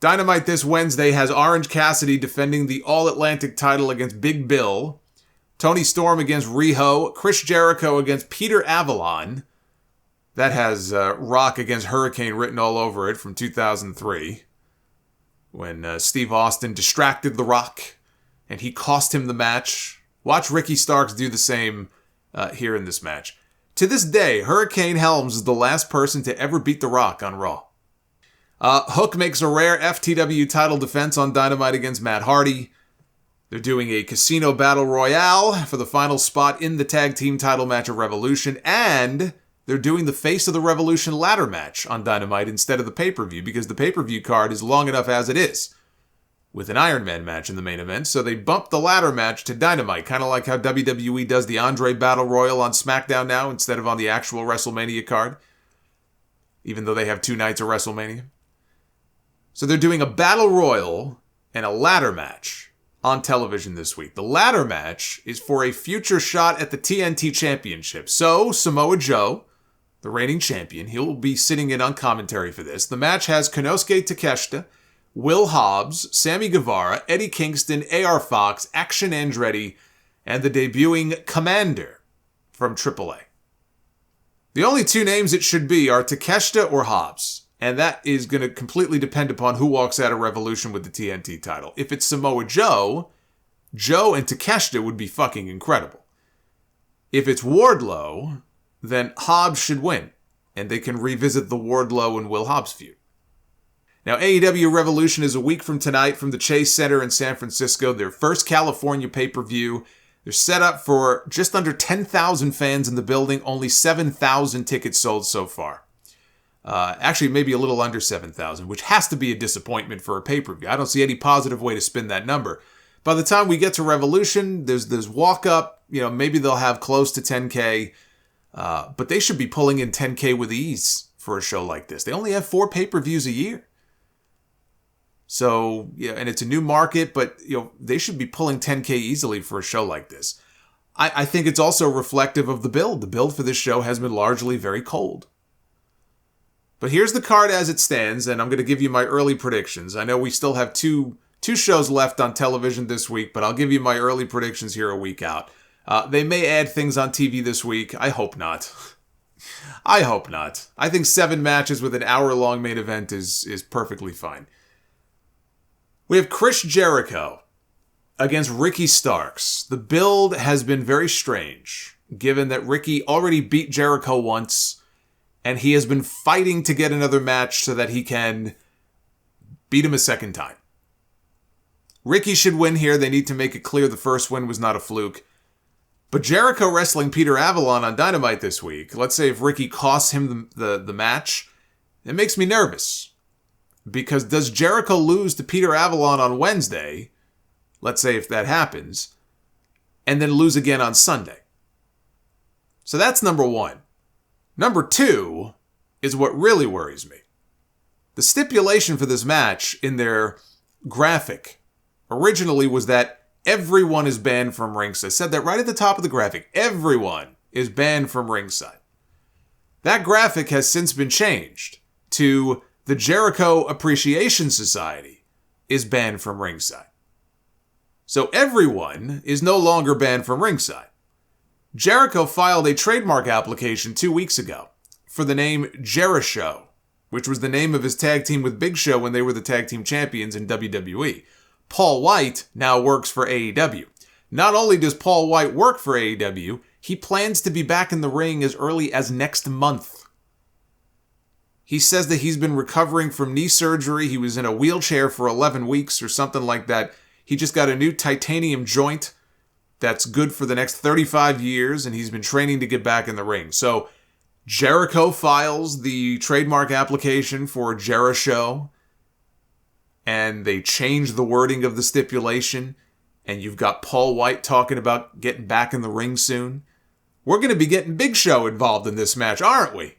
Dynamite this Wednesday has Orange Cassidy defending the All-Atlantic title against Big Bill, Tony Storm against Riho, Chris Jericho against Peter Avalon. That has Rock against Hurricane written all over it from 2003, when Steve Austin distracted The Rock, and he cost him the match. Watch Ricky Starks do the same here in this match. To this day, Hurricane Helms is the last person to ever beat The Rock on Raw. Hook makes a rare FTW title defense on Dynamite against Matt Hardy. They're doing a Casino Battle Royale for the final spot in the tag team title match of Revolution, and they're doing the Face of the Revolution ladder match on Dynamite instead of the pay-per-view, because the pay-per-view card is long enough as it is, with an Iron Man match in the main event, so they bumped the ladder match to Dynamite, kind of like how WWE does the Andre Battle Royal on SmackDown now instead of on the actual WrestleMania card, even though they have 2 nights of WrestleMania. So they're doing a Battle Royal and a ladder match on television this week. The ladder match is for a future shot at the TNT Championship. So Samoa Joe, the reigning champion, he'll be sitting in on commentary for this. The match has Konosuke Takeshita, Will Hobbs, Sammy Guevara, Eddie Kingston, AR Fox, Action Andretti, and the debuting Commander from AAA. The only 2 names it should be are Takeshita or Hobbs. And that is going to completely depend upon who walks out of Revolution with the TNT title. If it's Samoa Joe, Joe and Takeshita would be fucking incredible. If it's Wardlow, then Hobbs should win, and they can revisit the Wardlow and Will Hobbs feud. Now, AEW Revolution is a week from tonight from the Chase Center in San Francisco, their first California pay-per-view. They're set up for just under 10,000 fans in the building, only 7,000 tickets sold so far. Actually, maybe a little under 7,000, which has to be a disappointment for a pay-per-view. I don't see any positive way to spin that number. By the time we get to Revolution, there's walk-up. Maybe they'll have close to 10K. But they should be pulling in 10K with ease for a show like this. They only have 4 pay-per-views a year. So, and it's a new market, but they should be pulling 10K easily for a show like this. I think it's also reflective of the build. The build for this show has been largely very cold. But here's the card as it stands, and I'm going to give you my early predictions. I know we still have two shows left on television this week, but I'll give you my early predictions here a week out. They may add things on TV this week. I hope not. I hope not. I think 7 matches with an hour-long main event is perfectly fine. We have Chris Jericho against Ricky Starks. The build has been very strange, given that Ricky already beat Jericho once, and he has been fighting to get another match so that he can beat him a second time. Ricky should win here. They need to make it clear the first win was not a fluke. But Jericho wrestling Peter Avalon on Dynamite this week, let's say if Ricky costs him the match, it makes me nervous. Because does Jericho lose to Peter Avalon on Wednesday, let's say if that happens, and then lose again on Sunday? So that's number 1. Number 2 is what really worries me. The stipulation for this match in their graphic originally was that everyone is banned from ringside. I said that right at the top of the graphic. Everyone is banned from ringside. That graphic has since been changed to the Jericho Appreciation Society is banned from ringside. So everyone is no longer banned from ringside. Jericho filed a trademark application 2 weeks ago for the name Jeri-Show, which was the name of his tag team with Big Show when they were the tag team champions in WWE. Paul White now works for AEW. Not only does Paul White work for AEW, he plans to be back in the ring as early as next month. He says that he's been recovering from knee surgery. He was in a wheelchair for 11 weeks or something like that. He just got a new titanium joint that's good for the next 35 years, and he's been training to get back in the ring. So Jericho files the trademark application for Jeri-Show, and they change the wording of the stipulation, and you've got Paul White talking about getting back in the ring soon. We're going to be getting Big Show involved in this match, aren't we?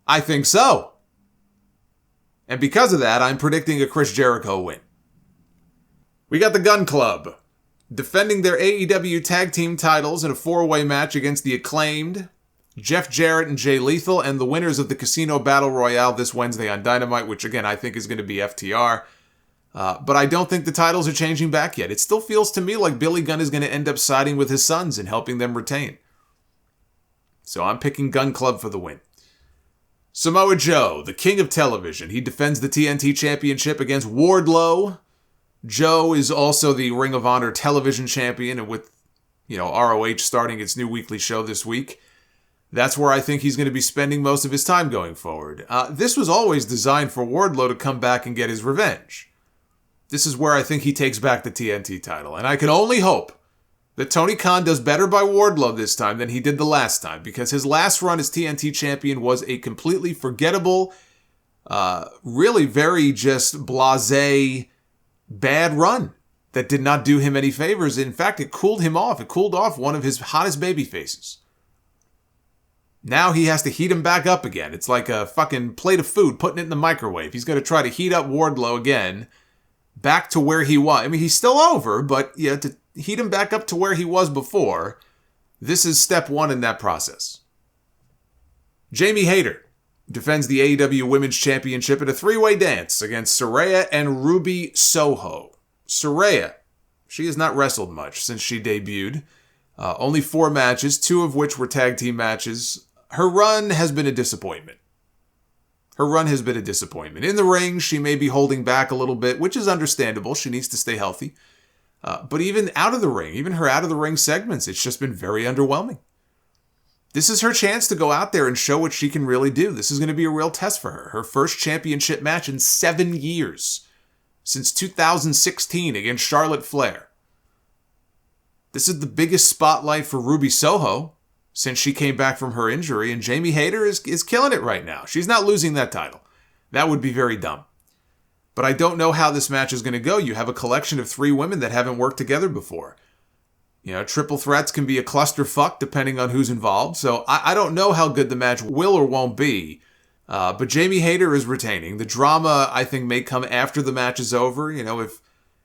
I think so. And because of that, I'm predicting a Chris Jericho win. We got the Gun Club defending their AEW tag team titles in a 4-way match against the Acclaimed, Jeff Jarrett and Jay Lethal, and the winners of the Casino Battle Royale this Wednesday on Dynamite, which again I think is going to be FTR. But I don't think the titles are changing back yet. It still feels to me like Billy Gunn is going to end up siding with his sons and helping them retain. So I'm picking Gun Club for the win. Samoa Joe, the king of television. He defends the TNT Championship against Wardlow. Joe is also the Ring of Honor television champion, and with, ROH starting its new weekly show this week, that's where I think he's going to be spending most of his time going forward. This was always designed for Wardlow to come back and get his revenge. This is where I think he takes back the TNT title, and I can only hope that Tony Khan does better by Wardlow this time than he did the last time, because his last run as TNT champion was a completely forgettable, really very just blasé, bad run that did not do him any favors. In fact, it cooled him off. It cooled off one of his hottest baby faces. Now he has to heat him back up again. It's like a fucking plate of food, putting it in the microwave. He's going to try to heat up Wardlow again, back to where he was. I mean, he's still over, but to heat him back up to where he was before, this is step one in that process. Jamie Hayter defends the AEW Women's Championship in a three-way dance against Saraya and Ruby Soho. Saraya, she has not wrestled much since she debuted. Only 4 matches, 2 of which were tag team matches. Her run has been a disappointment. In the ring, she may be holding back a little bit, which is understandable. She needs to stay healthy. But even out of the ring, even her out of the ring segments, it's just been very underwhelming. This is her chance to go out there and show what she can really do. This is going to be a real test for her. Her first championship match in 7 years, since 2016 against Charlotte Flair. This is the biggest spotlight for Ruby Soho since she came back from her injury, and Jamie Hayter is killing it right now. She's not losing that title. That would be very dumb. But I don't know how this match is going to go. You have a collection of 3 women that haven't worked together before. Triple threats can be a clusterfuck depending on who's involved. So I don't know how good the match will or won't be. But Jamie Hayter is retaining. The drama, I think, may come after the match is over.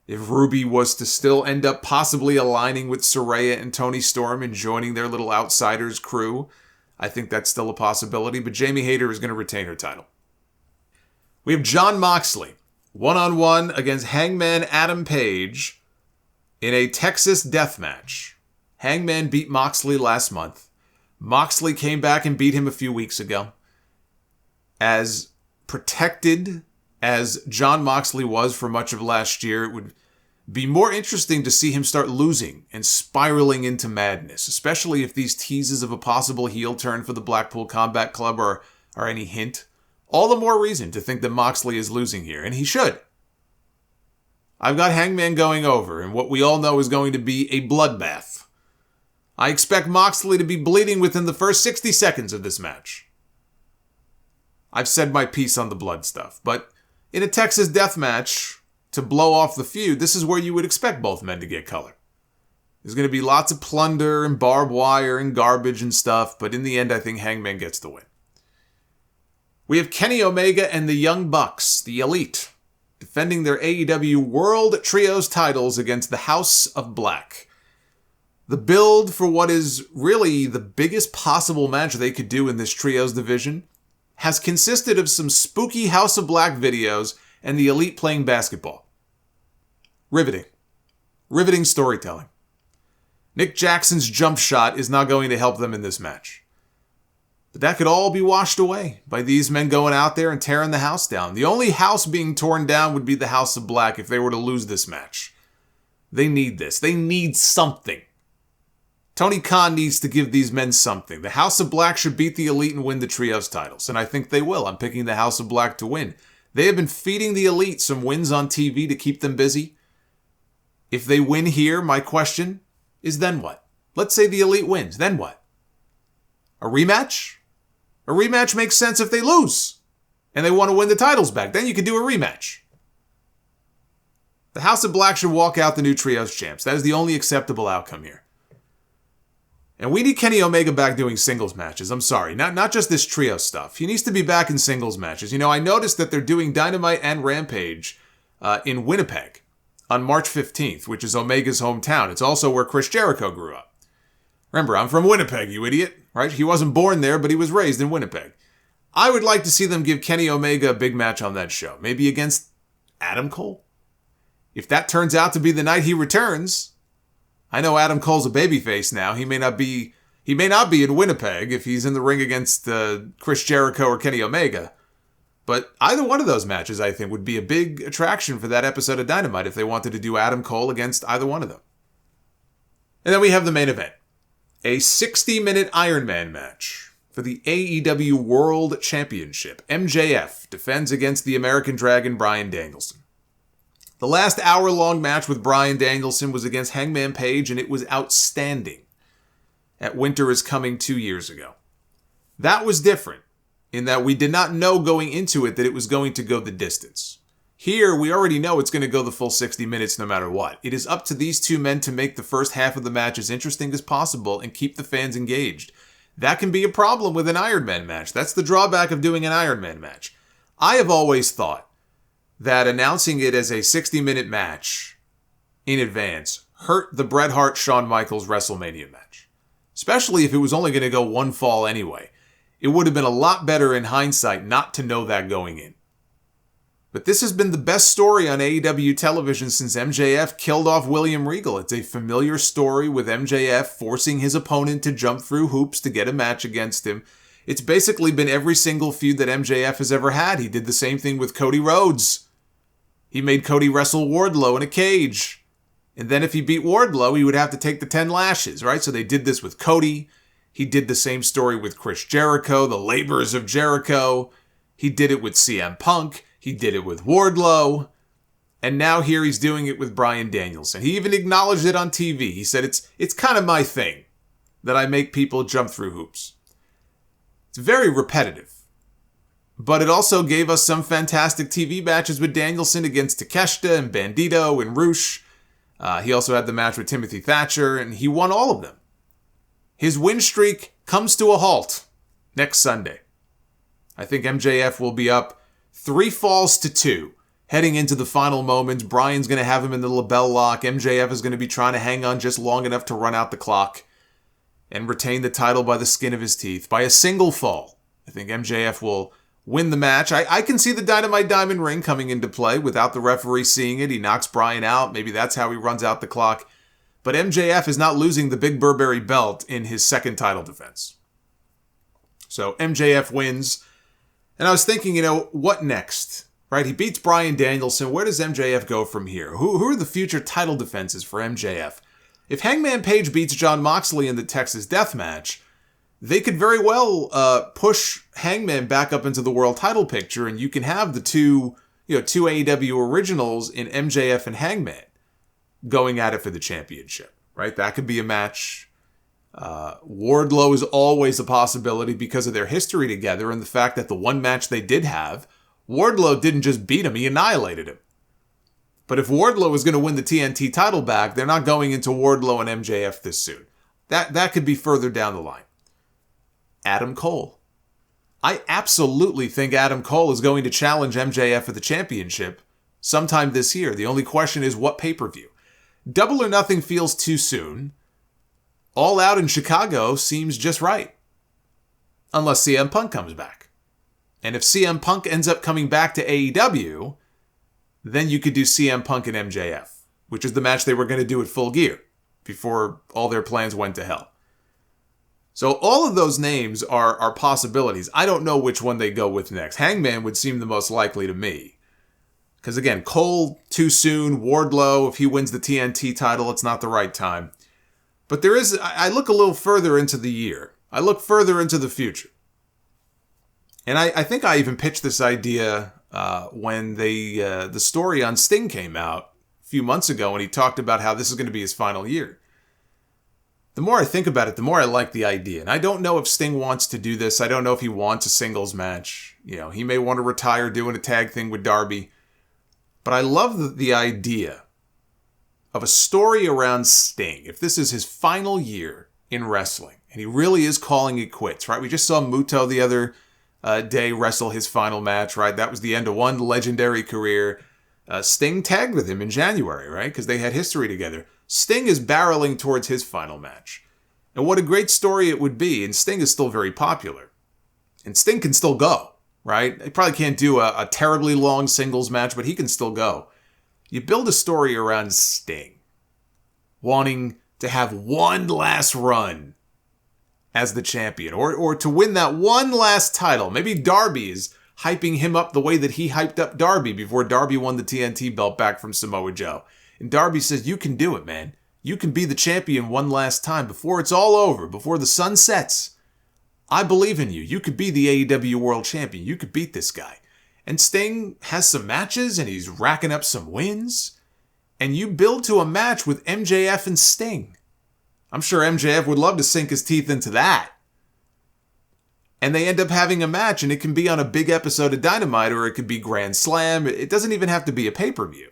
If Ruby was to still end up possibly aligning with Saraya and Toni Storm and joining their little outsiders crew, I think that's still a possibility. But Jamie Hayter is going to retain her title. We have Jon Moxley, one-on-one against Hangman Adam Page in a Texas death match. Hangman beat Moxley last month. Moxley came back and beat him a few weeks ago. As protected as Jon Moxley was for much of last year, it would be more interesting to see him start losing and spiraling into madness, especially if these teases of a possible heel turn for the Blackpool Combat Club are any hint. All the more reason to think that Moxley is losing here, and he should. I've got Hangman going over, and what we all know is going to be a bloodbath. I expect Moxley to be bleeding within the first 60 seconds of this match. I've said my piece on the blood stuff, but in a Texas death match, to blow off the feud, this is where you would expect both men to get color. There's going to be lots of plunder and barbed wire and garbage and stuff, but in the end, I think Hangman gets the win. We have Kenny Omega and the Young Bucks, the Elite, defending their AEW World Trios titles against the House of Black. The build for what is really the biggest possible match they could do in this Trios division has consisted of some spooky House of Black videos and the Elite playing basketball. Riveting. Riveting storytelling. Nick Jackson's jump shot is not going to help them in this match. But that could all be washed away by these men going out there and tearing the house down. The only house being torn down would be the House of Black if they were to lose this match. They need this. They need something. Tony Khan needs to give these men something. The House of Black should beat the Elite and win the Trios titles, and I think they will. I'm picking the House of Black to win. They have been feeding the Elite some wins on TV to keep them busy. If they win here, my question is then what? Let's say the Elite wins, then what? A rematch? A rematch makes sense if they lose and they want to win the titles back. Then you can do a rematch. The House of Black should walk out the new Trios champs. That is the only acceptable outcome here. And we need Kenny Omega back doing singles matches. I'm sorry, not just this trio stuff. He needs to be back in singles matches. I noticed that they're doing Dynamite and Rampage in Winnipeg on March 15th, which is Omega's hometown. It's also where Chris Jericho grew up. Remember, I'm from Winnipeg, you idiot. right? He wasn't born there, but he was raised in Winnipeg. I would like to see them give Kenny Omega a big match on that show. Maybe against Adam Cole. If that turns out to be the night he returns, I know Adam Cole's a babyface now. He may not be in Winnipeg if he's in the ring against Chris Jericho or Kenny Omega. But either one of those matches, I think, would be a big attraction for that episode of Dynamite if they wanted to do Adam Cole against either one of them. And then we have the main event. A 60-minute Iron Man match for the AEW World Championship. MJF defends against the American Dragon Bryan Danielson. The last hour-long match with Bryan Danielson was against Hangman Page, and it was outstanding at Winter is Coming 2 years ago. That was different in that we did not know going into it that it was going to go the distance. Here, we already know it's going to go the full 60 minutes no matter what. It is up to these two men to make the first half of the match as interesting as possible and keep the fans engaged. That can be a problem with an Iron Man match. That's the drawback of doing an Iron Man match. I have always thought that announcing it as a 60-minute match in advance hurt the Bret Hart-Shawn Michaels WrestleMania match. Especially if it was only going to go one fall anyway. It would have been a lot better in hindsight not to know that going in. But this has been the best story on AEW television since MJF killed off William Regal. It's a familiar story with MJF forcing his opponent to jump through hoops to get a match against him. It's basically been every single feud that MJF has ever had. He did the same thing with Cody Rhodes. He made Cody wrestle Wardlow in a cage. And then if he beat Wardlow, he would have to take the 10 lashes, right? So they did this with Cody. He did the same story with Chris Jericho, the Labors of Jericho. He did it with CM Punk. He did it with Wardlow. And now here he's doing it with Bryan Danielson. He even acknowledged it on TV. He said, it's kind of my thing that I make people jump through hoops. It's very repetitive. But it also gave us some fantastic TV matches with Danielson against Takeshita and Bandito and Rush. He also had the match with Timothy Thatcher, and he won all of them. His win streak comes to a halt next Sunday. I think MJF will be up 3 falls to 2 heading into the final moments. Bryan's going to have him in the LeBell Lock. MJF is going to be trying to hang on just long enough to run out the clock and retain the title by the skin of his teeth. By a single fall, I think MJF will win the match. I can see the Dynamite Diamond Ring coming into play without the referee seeing it. He knocks Bryan out. Maybe that's how he runs out the clock. But MJF is not losing the Big Burberry belt in his second title defense. So MJF wins. And I was thinking, what next? Right? He beats Bryan Danielson. Where does MJF go from here? Who are the future title defenses for MJF? If Hangman Page beats Jon Moxley in the Texas Death Match, they could very well push Hangman back up into the world title picture, and you can have the two AEW originals in MJF and Hangman going at it for the championship, right? That could be a match. Wardlow is always a possibility because of their history together and the fact that the one match they did have, Wardlow didn't just beat him, he annihilated him. But if Wardlow is going to win the TNT title back, they're not going into Wardlow and MJF this soon. That could be further down the line. Adam Cole. I absolutely think Adam Cole is going to challenge MJF for the championship sometime this year. The only question is what pay-per-view. Double or Nothing feels too soon. All Out in Chicago seems just right. Unless CM Punk comes back. And if CM Punk ends up coming back to AEW, then you could do CM Punk and MJF, which is the match they were going to do at Full Gear before all their plans went to hell. So all of those names are possibilities. I don't know which one they go with next. Hangman would seem the most likely to me. Because again, Cole too soon. Wardlow, if he wins the TNT title, it's not the right time. But I look a little further into the year. I look further into the future. And I think I even pitched this idea when the story on Sting came out a few months ago, and he talked about how this is going to be his final year. The more I think about it, the more I like the idea. And I don't know if Sting wants to do this. I don't know if he wants a singles match. He may want to retire doing a tag thing with Darby. But I love the idea of a story around Sting. If this is his final year in wrestling, and he really is calling it quits, right? We just saw Muto the other day wrestle his final match, right? That was the end of one legendary career. Sting tagged with him in January, right? Because they had history together. Sting is barreling towards his final match. And what a great story it would be. And Sting is still very popular. And Sting can still go, right? He probably can't do a terribly long singles match, but he can still go. You build a story around Sting wanting to have one last run as the champion, or to win that one last title. Maybe Darby is hyping him up the way that he hyped up Darby before Darby won the TNT belt back from Samoa Joe. And Darby says, you can do it, man. You can be the champion one last time before it's all over, before the sun sets. I believe in you. You could be the AEW World Champion. You could beat this guy. And Sting has some matches, and he's racking up some wins. And you build to a match with MJF and Sting. I'm sure MJF would love to sink his teeth into that. And they end up having a match, and it can be on a big episode of Dynamite, or it could be Grand Slam. It doesn't even have to be a pay-per-view.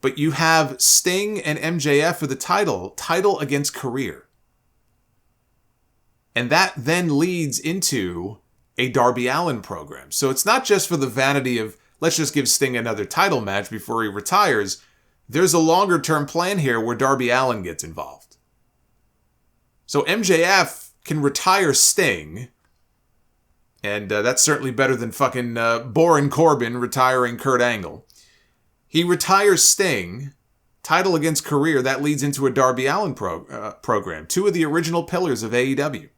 But you have Sting and MJF for the title against career. And that then leads into a Darby Allin program. So it's not just for the vanity of, let's just give Sting another title match before he retires. There's a longer-term plan here where Darby Allin gets involved. So MJF can retire Sting, and that's certainly better than fucking Baron Corbin retiring Kurt Angle. He retires Sting, title against career, that leads into a Darby Allin program. Two of the original pillars of AEW.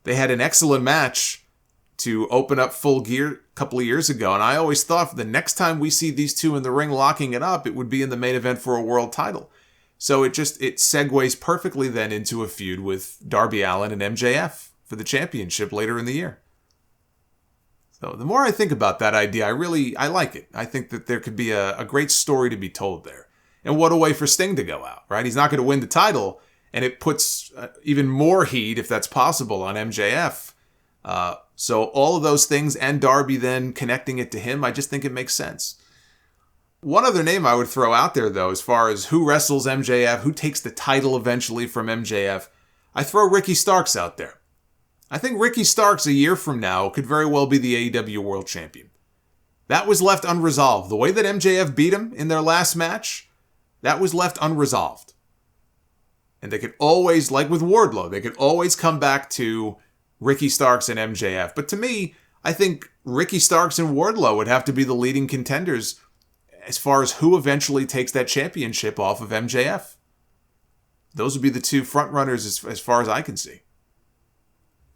They had an excellent match to open up Full Gear a couple of years ago, and I always thought the next time we see these two in the ring locking it up, it would be in the main event for a world title. So it segues perfectly then into a feud with Darby Allin and MJF for the championship later in the year. So the more I think about that idea, I like it. I think that there could be a great story to be told there. And what a way for Sting to go out, right? He's not going to win the title, and it puts even more heat, if that's possible, on MJF. So all of those things, and Darby then connecting it to him, I just think it makes sense. One other name I would throw out there, though, as far as who wrestles MJF, who takes the title eventually from MJF, I throw Ricky Starks out there. I think Ricky Starks a year from now could very well be the AEW World Champion. That was left unresolved. The way that MJF beat him in their last match, that was left unresolved. And they could always, like with Wardlow, they could always come back to Ricky Starks and MJF. But to me, I think Ricky Starks and Wardlow would have to be the leading contenders as far as who eventually takes that championship off of MJF. Those would be the two front runners as far as I can see.